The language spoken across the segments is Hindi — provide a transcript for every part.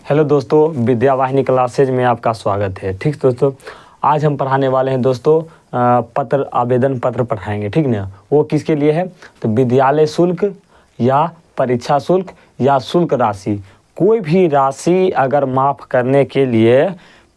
हेलो दोस्तों, विद्या वाहिनी क्लासेज में आपका स्वागत है। ठीक दोस्तों, आज हम पढ़ाने वाले हैं दोस्तों पत्र, आवेदन पत्र पढ़ाएंगे। ठीक ना, वो किसके लिए है? तो विद्यालय शुल्क या परीक्षा शुल्क या शुल्क राशि, कोई भी राशि अगर माफ़ करने के लिए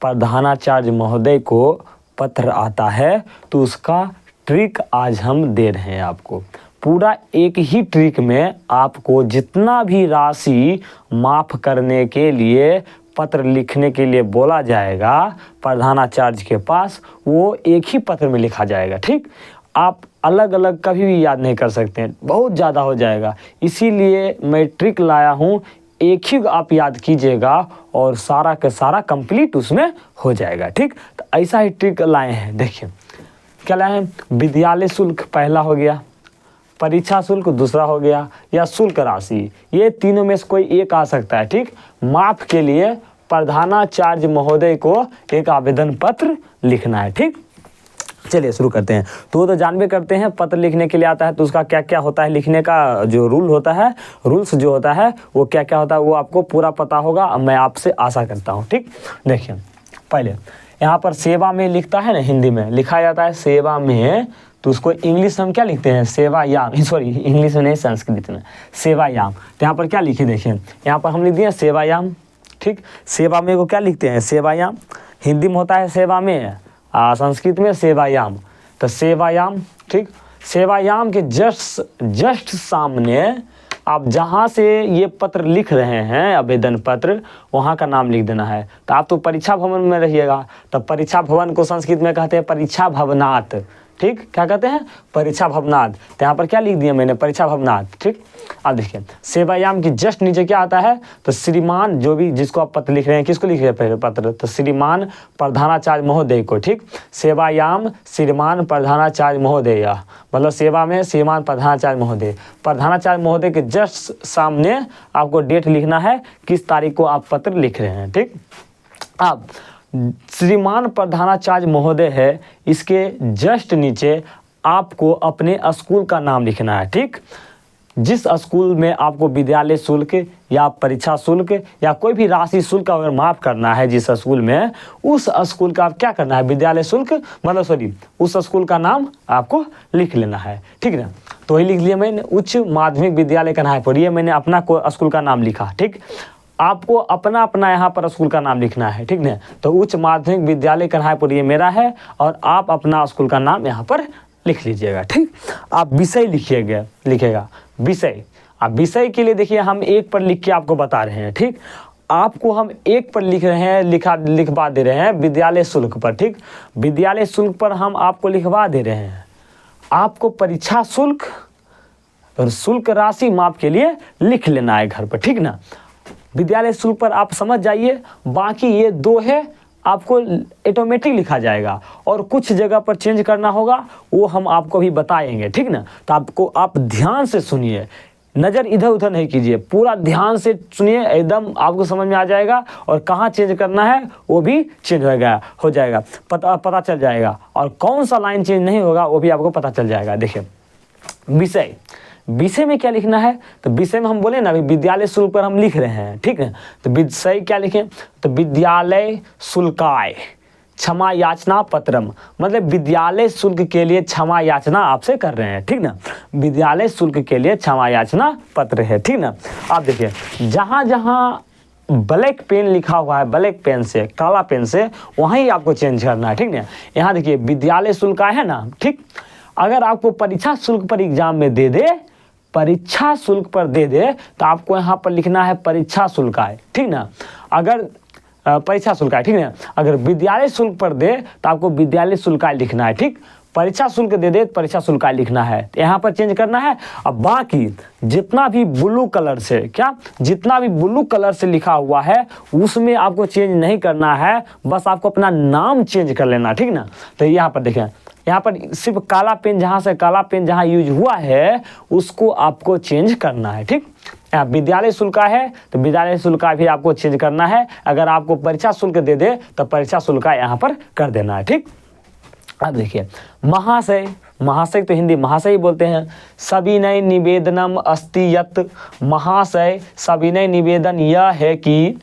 प्रधानाचार्य महोदय को पत्र आता है तो उसका ट्रिक आज हम दे रहे हैं आपको। पूरा एक ही ट्रिक में आपको जितना भी राशि माफ़ करने के लिए पत्र लिखने के लिए बोला जाएगा प्रधानाचार्य के पास, वो एक ही पत्र में लिखा जाएगा। ठीक, आप अलग अलग कभी भी याद नहीं कर सकते हैं, बहुत ज़्यादा हो जाएगा। इसीलिए मैं ट्रिक लाया हूँ, एक ही आप याद कीजिएगा और सारा का सारा कंप्लीट उसमें हो जाएगा। ठीक, तो ऐसा ही ट्रिक लाए हैं। देखिए क्या लाए हैं? विद्यालय शुल्क पहला हो गया, परीक्षा शुल्क दूसरा हो गया, या शुल्क राशि, ये तीनों में से कोई एक आ सकता है। ठीक, माफ़ के लिए प्रधानाचार्य महोदय को एक आवेदन पत्र लिखना है। ठीक, चलिए शुरू करते हैं। तो जानबे करते हैं, पत्र लिखने के लिए आता है तो उसका क्या क्या होता है, लिखने का जो रूल होता है, रूल्स जो होता है वो क्या क्या होता है, वो आपको पूरा पता होगा, मैं आपसे आशा करता हूँ। ठीक, देखिए पहले यहाँ पर सेवा में लिखता है ना, हिंदी में लिखा जाता है सेवा में, तो उसको इंग्लिश में हम क्या लिखते हैं? सेवायाम, सॉरी इंग्लिश में नहीं, संस्कृत में सेवायाम। तो यहाँ पर क्या लिखे? देखिए यहाँ पर हम लिख दिए सेवायाम। ठीक, सेवा में को क्या लिखते हैं? सेवायाम। हिंदी में होता है सेवा में, संस्कृत में सेवायाम। तो सेवायाम, ठीक, सेवायाम के जस्ट सामने आप जहाँ से ये पत्र लिख रहे हैं, आवेदन पत्र, वहाँ का नाम लिख देना है। तो आप तो परीक्षा भवन में रहिएगा, तो परीक्षा भवन को संस्कृत में कहते हैं परीक्षा भवनात्। ठीक, क्या कहते हैं? परीक्षा भवनात्। तो यहाँ पर क्या लिख दिया मैंने? परीक्षा भवनात्। ठीक, अब देखिए सेवायाम की जस्ट नीचे क्या आता है? तो श्रीमान, जो भी जिसको आप पत्र लिख रहे हैं, किसको लिख रहे हैं पहले पत्र? तो श्रीमान प्रधानाचार्य महोदय को। ठीक, सेवायाम श्रीमान प्रधानाचार्य महोदय, मतलब सेवा में श्रीमान प्रधानाचार्य महोदय। प्रधानाचार्य महोदय के जस्ट सामने आपको डेट लिखना है, किस तारीख को आप पत्र लिख रहे हैं। ठीक, अब श्रीमान प्रधानाचार्य महोदय है, इसके जस्ट नीचे आपको अपने स्कूल का नाम लिखना है। ठीक, जिस स्कूल में आपको विद्यालय शुल्क या परीक्षा शुल्क या कोई भी राशि शुल्क अगर माफ़ करना है, जिस स्कूल में, उस स्कूल का आप क्या करना है? विद्यालय शुल्क, मतलब सॉरी उस स्कूल का नाम आपको लिख लेना है। ठीक ना, तो वही लिख लिया मैंने, उच्च माध्यमिक विद्यालय कन्हाईपुर, ये मैंने अपना स्कूल का नाम लिखा। ठीक, आपको अपना अपना यहाँ पर स्कूल का नाम लिखना है। ठीक ना, तो उच्च माध्यमिक विद्यालय कन्हाईपुर ये मेरा है, और आप अपना स्कूल का नाम यहाँ पर लिख लीजिएगा। ठीक, आप विषय लिखिएगा विषय। अब विषय के लिए देखिए हम एक पर लिख के आपको बता रहे हैं। ठीक, आपको हम एक पर लिख रहे हैं, लिखवा दे रहे हैं विद्यालय शुल्क पर। ठीक, विद्यालय शुल्क पर हम आपको लिखवा दे रहे हैं। आपको परीक्षा शुल्क और शुल्क राशि माप के लिए लिख लेना है घर पर। ठीक ना, विद्यालय शुल्क पर आप समझ जाइए, बाकी ये दो है आपको ऑटोमेटिक लिखा जाएगा, और कुछ जगह पर चेंज करना होगा, वो हम आपको भी बताएंगे। ठीक ना, तो आपको आप ध्यान से सुनिए, नज़र इधर उधर नहीं कीजिए, पूरा ध्यान से सुनिए, एकदम आपको समझ में आ जाएगा, और कहाँ चेंज करना है वो भी चेंज हो जाएगा, पता चल जाएगा, और कौन सा लाइन चेंज नहीं होगा वो भी आपको पता चल जाएगा। देखिए विषय में क्या लिखना है? तो विषय में हम बोले ना, अभी विद्यालय शुल्क पर हम लिख रहे हैं। ठीक है, तो विषय क्या लिखें? तो विद्यालय शुल्काय क्षमा याचना पत्रम, मतलब विद्यालय शुल्क के लिए क्षमा याचना आपसे कर रहे हैं। ठीक ना, विद्यालय शुल्क के लिए क्षमा याचना पत्र है। ठीक ना, आप देखिए जहाँ जहाँ ब्लैक पेन लिखा हुआ है, ब्लैक पेन से, काला पेन से, वहीं आपको चेंज करना है। ठीक ना, यहाँ देखिए विद्यालय शुल्क है ना। ठीक, अगर आपको परीक्षा शुल्क पर एग्जाम में परीक्षा शुल्क पर दे दे तो आपको यहाँ पर लिखना है परीक्षा शुल्क आय। ठीक ना, अगर परीक्षा शुल्क आय, ठीक ना, अगर विद्यालय शुल्क पर दे तो आपको विद्यालय शुल्क आय लिखना है। ठीक, परीक्षा शुल्क दे दे तो परीक्षा शुल्क आय लिखना है, तो यहाँ पर चेंज करना है। अब बाकी जितना भी ब्लू कलर से लिखा हुआ है उसमें आपको चेंज नहीं करना है, बस आपको अपना नाम चेंज कर लेना। ठीक ना, तो यहाँ पर देखें, यहाँ पर सिर्फ काला पेन जहाँ यूज हुआ है उसको आपको चेंज करना है। ठीक, यहाँ विद्यालय शुल्क है तो विद्यालय शुल्क भी आपको चेंज करना है। अगर आपको परीक्षा शुल्क दे दे तो परीक्षा शुल्क यहाँ पर कर देना है। ठीक, अब देखिए महाशय, महाशय तो हिंदी महाशय बोलते हैं। सविनय निवेदनम अस्ति यत्, महाशय सविनय निवेदन यह है कि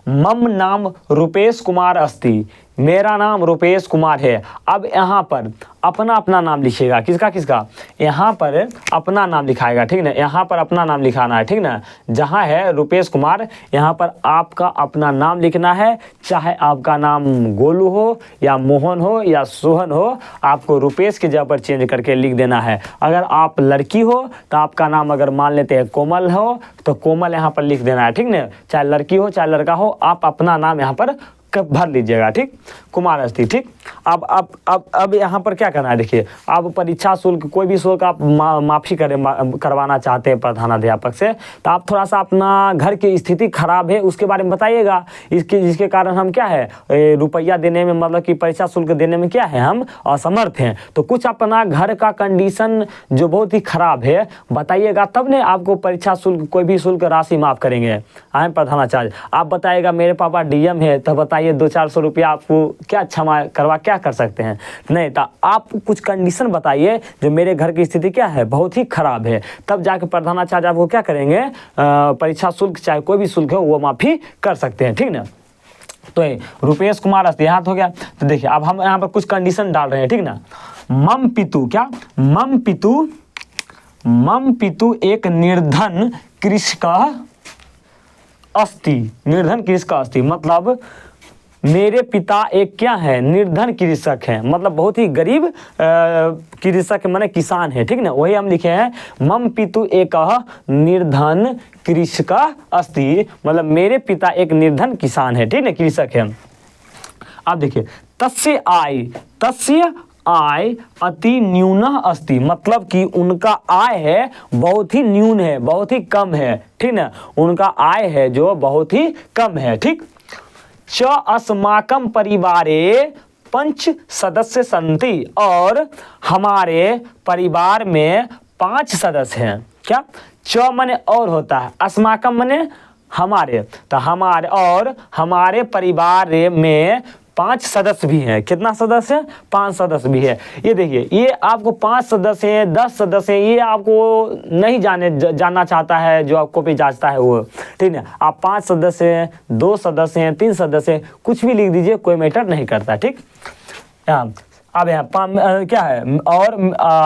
मम नाम रुपेश कुमार अस्ति, मेरा नाम रुपेश कुमार है। अब यहाँ पर अपना अपना नाम लिखिएगा, किसका किसका, यहाँ पर अपना नाम लिखाएगा, ठीक ना, यहाँ पर अपना नाम लिखाना है, ठीक ना। जहाँ है रुपेश कुमार, यहाँ पर आपका अपना नाम लिखना है, चाहे आपका नाम गोलू हो या मोहन हो या सोहन हो, आपको रुपेश की जगह पर चेंज करके लिख देना है। अगर आप लड़की हो तो आपका नाम अगर मान लेते हैं कोमल हो तो कोमल यहाँ पर लिख देना है, ठीक ना। चाहे लड़की हो चाहे लड़का हो, आप अपना नाम यहाँ पर भर लीजिएगा, ठीक, कुमार अस्ति, ठीक। अब यहाँ पर क्या करना है, देखिए अब परीक्षा शुल्क, कोई भी शुल्क आप माफ़ी करवाना चाहते हैं प्रधानाध्यापक से, तो आप थोड़ा सा अपना घर की स्थिति खराब है उसके बारे में बताइएगा, जिसके कारण हम क्या है रुपया देने में, मतलब कि परीक्षा शुल्क देने में क्या है हम असमर्थ हैं। तो कुछ अपना घर का कंडीशन जो बहुत ही खराब है बताइएगा, तब ने आपको परीक्षा शुल्क, कोई भी शुल्क राशि माफ़ करेंगे। आए प्रधानाचार्य, आप बताइएगा मेरे पापा डीएम है, तो बताइए 200-400 रुपया आपको क्या क्षमा करवा क्या कर सकते हैं, नहीं तो आप कुछ कंडीशन बताइए जो मेरे घर की स्थिति क्या है बहुत ही खराब है, तब जाके प्रधानाचार्य आपको क्या करेंगे, परीक्षा शुल्क चाहे कोई भी शुल्क हो वो माफ़ी कर सकते हैं, ठीक ना। तो रुपेश कुमार अस्ति यहाँ हो गया। तो देखिए अब हम यहाँ पर कुछ कंडीशन डाल रहे हैं, ठीक ना। मम पितु, क्या मम पितु एक निर्धन कृषक अस्ति, निर्धन कृषक अस्ति मतलब मेरे पिता एक क्या है, निर्धन कृषक है, मतलब बहुत ही गरीब कृषक माने किसान है, ठीक ना। वही हम लिखे हैं मम पितु एक निर्धन कृषक अस्ति, मतलब मेरे पिता एक निर्धन किसान है, ठीक ना, कृषक है। अब देखिए तस्य आय अति न्यून अस्ति, मतलब कि उनका आय है बहुत ही न्यून है, बहुत ही कम है, ठीक ना, उनका आय है जो बहुत ही कम है, ठीक। च अस्माकं परिवारे 5 सदस्य सन्ति, और हमारे परिवार में 5 सदस्य हैं। क्या, च माने और होता है, अस्माकं माने हमारे, तो हमारे और हमारे परिवार में 5 सदस्य भी हैं। कितना सदस्य है, 5 सदस्य भी है। ये देखिए ये आपको 5 सदस्य हैं, 10 सदस्य हैं, ये आपको नहीं जानना चाहता है जो आपको भी जांचता है वो, ठीक है। आप 5 सदस्य हैं, 2 सदस्य हैं, 3 सदस्य हैं, कुछ भी लिख दीजिए, कोई मैटर नहीं करता, ठीक। अब यहाँ क्या है, और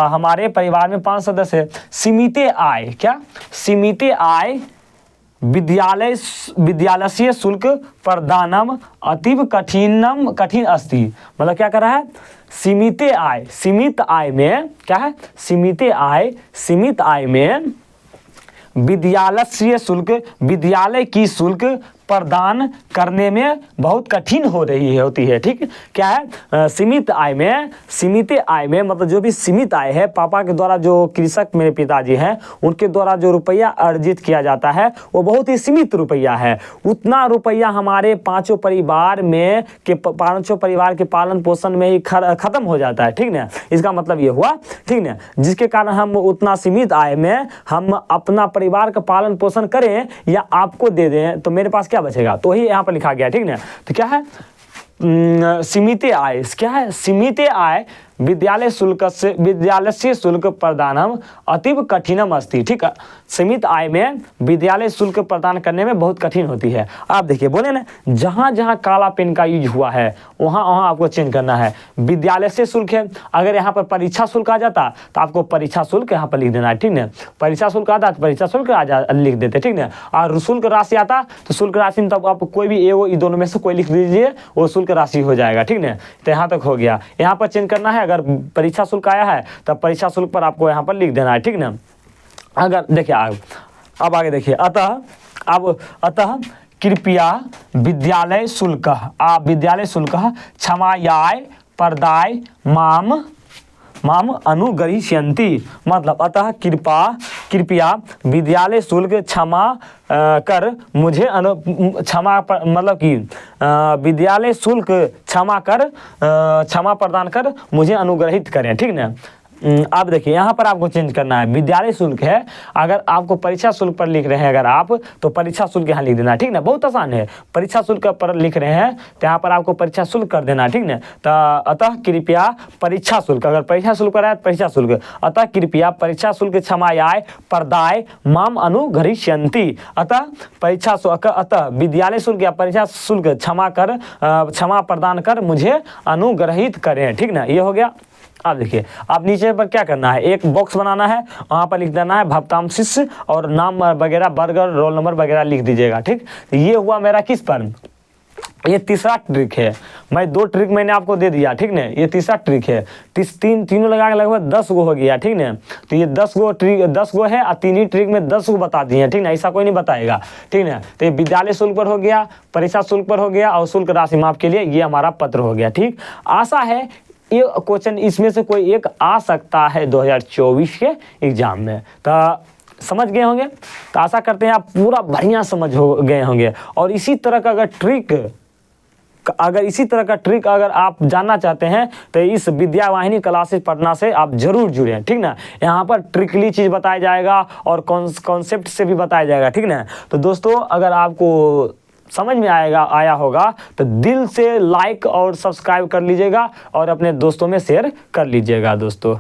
हमारे परिवार में 5 सदस्य है। सीमित आय, क्या, सीमित आय विद्यालय शुल्क प्रदानम अतीव कठिन अस्ति, मतलब क्या कर रहा है, सीमित आय में क्या है, सीमित आय में विद्यालय की शुल्क प्रदान करने में बहुत कठिन होती है, ठीक। क्या है, सीमित आय में मतलब जो भी सीमित आय है, पापा के द्वारा जो कृषक मेरे पिताजी हैं उनके द्वारा जो रुपया अर्जित किया जाता है वो बहुत ही सीमित रुपया है। उतना रुपया हमारे पांचों परिवार के पालन पोषण में ही खत्म हो जाता है, ठीक ना। इसका मतलब ये हुआ, ठीक ना, जिसके कारण हम उतना सीमित आय में हम अपना परिवार का पालन पोषण करें या आपको दे दें तो मेरे पास क्या बचेगा, तो ही यहाँ पर लिखा गया, ठीक ना। तो क्या है, सीमित आय, क्या है, सीमित आय विद्यालय से शुल्क प्रदानम अतीव कठिनम अस्ति, ठीक है। सीमित आय में विद्यालय शुल्क प्रदान करने में बहुत कठिन होती है। आप देखिए बोले ना, जहाँ जहाँ काला पेन का यूज हुआ है वहाँ वहाँ आपको चेंज करना है। विद्यालय से शुल्क है, अगर यहाँ पर परीक्षा शुल्क आ जाता तो आपको परीक्षा शुल्क यहाँ पर लिख देना है, ठीक ना। परीक्षा शुल्क आता तो परीक्षा शुल्क लिख देते, ठीक ना। और शुल्क राशि आता तो शुल्क राशि में तब आप कोई भी ये दोनों में से कोई लिख दीजिए, वो शुल्क राशि हो जाएगा, ठीक ना। तो यहाँ तक हो गया। यहाँ पर चेंज करना है, अगर परीक्षा शुल्क आया है तब परीक्षा शुल्क पर आपको यहाँ पर लिख देना है, ठीक ना। अगर देखिए अब आगे देखिए, अतः कृपया विद्यालय शुल्क क्षमायाय प्रदाय माम अनुगरिष्यन्ति, मतलब अतः कृपया विद्यालय शुल्क कर मुझे मतलब कि विद्यालय शुल्क क्षमा प्रदान कर मुझे अनुग्रहित करें, ठीक ना। आप देखिए यहाँ पर आपको चेंज करना है, विद्यालय शुल्क है, अगर आपको परीक्षा शुल्क पर लिख रहे हैं अगर आप, तो परीक्षा शुल्क यहाँ लिख देना है, ठीक ना, बहुत आसान है। परीक्षा शुल्क पर लिख रहे हैं तो यहाँ पर आपको परीक्षा शुल्क कर देना है, ठीक ना। तो अतः कृपया परीक्षा शुल्क, अगर परीक्षा शुल्क पर है तो परीक्षा शुल्क, अतः कृपया परीक्षा शुल्क क्षमायाय प्रदाय माम अनुग्रहीष्यन्ति, अतः परीक्षा शुल्क, अतः विद्यालय शुल्क या परीक्षा शुल्क क्षमा प्रदान कर मुझे अनुग्रहित करें, ठीक ना। ये हो गया। आप देखिए, आप नीचे पर क्या करना है, एक बॉक्स बनाना है, वहाँ पर लिख देना है भवताम शिष्य और नाम वगैरह, बर्गर, रोल नंबर वगैरह लिख दीजिएगा, ठीक। तो ये हुआ मेरा किस पर, ये तीसरा ट्रिक है। मैं 2 ट्रिक मैंने आपको दे दिया, ठीक ना। ये तीसरा ट्रिक है, तीनों लगा के लगभग 10 गो हो गया, ठीक ना। तो ये 10 गो ट्रिक, 10 गो है और 3 ही ट्रिक में 10 गो बता दिए, ठीक ना, ऐसा कोई नहीं बताएगा, ठीक ना। तो ये विद्यालय शुल्क पर हो गया, परीक्षा शुल्क पर हो गया और शुल्क राशि माफ के लिए ये हमारा पत्र हो गया, ठीक। आशा है ये क्वेश्चन इसमें से कोई एक आ सकता है 2024 के एग्जाम में, तो समझ गए होंगे। तो आशा करते हैं आप पूरा बढ़िया समझ हो गए होंगे। और इसी तरह का इसी तरह का ट्रिक अगर आप जानना चाहते हैं तो इस विद्यावाहिनी क्लासेस पढ़ना से आप जरूर जुड़ें, ठीक ना। यहाँ पर ट्रिकली चीज़ बताया जाएगा और कॉन्सेप्ट से भी बताया जाएगा, ठीक ना। तो दोस्तों अगर आपको समझ में आया होगा तो दिल से लाइक और सब्सक्राइब कर लीजिएगा और अपने दोस्तों में शेयर कर लीजिएगा दोस्तों।